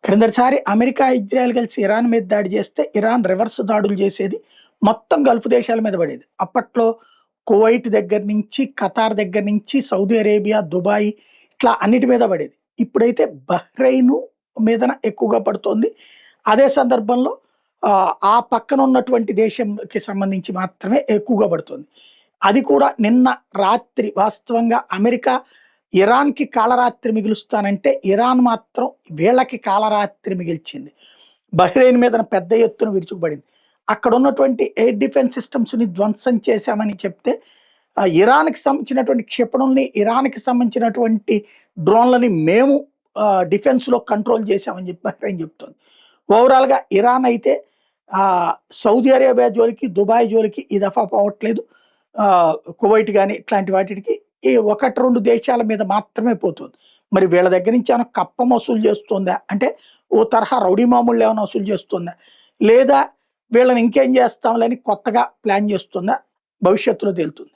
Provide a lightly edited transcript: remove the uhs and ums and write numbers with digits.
క్రిందటిసారి America, Israel కలిసి Iran మీద దాడి చేస్తే, ఇరాన్ రివర్స్ దాడులు చేసేది. మొత్తం గల్ఫ్ దేశాల మీద పడేది. అప్పట్లో కువైట్ దగ్గర నుంచి, ఖతార్ దగ్గర నుంచి, సౌదీ అరేబియా, దుబాయ్ ఇట్లా అన్నిటి మీద పడేది. ఇప్పుడైతే బహ్రెయిను మీదన ఎక్కువగా పడుతోంది. అదే సందర్భంలో ఆ పక్కన ఉన్నటువంటి దేశంకి సంబంధించి మాత్రమే ఎక్కువగా పడుతుంది. అది కూడా నిన్న రాత్రి వాస్తవంగా అమెరికా ఇరాన్‌కి కాళరాత్రి మిగులుస్తానంటే, ఇరాన్ మాత్రం వీళ్ళకి కాళరాత్రి మిగిల్చింది. బహ్రెయిన్ మీదన పెద్ద ఎత్తున విరుచుకుపడింది. అక్కడున్నటువంటి ఎయిర్ డిఫెన్స్ సిస్టమ్స్‌ని ధ్వంసం చేశామని చెప్తే, ఇరాన్‌కి సంబంధించినటువంటి క్షిపణుల్ని, ఇరాన్‌కి సంబంధించినటువంటి డ్రోన్‌లని మేము డిఫెన్స్‌లో కంట్రోల్ చేశామని చెప్పి బహ్రెయిన్ చెప్తోంది. ఓవరాల్‌గా ఇరాన్ అయితే సౌదీ అరేబియా జోలికి, దుబాయ్ జోలికి ఈ దఫా పోవట్లేదు. కువైట్ గాని ఇట్లాంటి వాటికి ఈ 1, 2 దేశాల మీద మాత్రమే పోతుంది. మరి వీళ్ళ దగ్గర నుంచి ఏమైనా కప్పం వసూలు చేస్తుందా? అంటే ఓ తరహా రౌడీ మామూళ్ళు ఏమైనా వసూలు చేస్తుందా? లేదా వీళ్ళని ఇంకేం చేస్తాంలే అని కొత్తగా ప్లాన్ చేస్తుందా? భవిష్యత్తులో తేలుతుంది.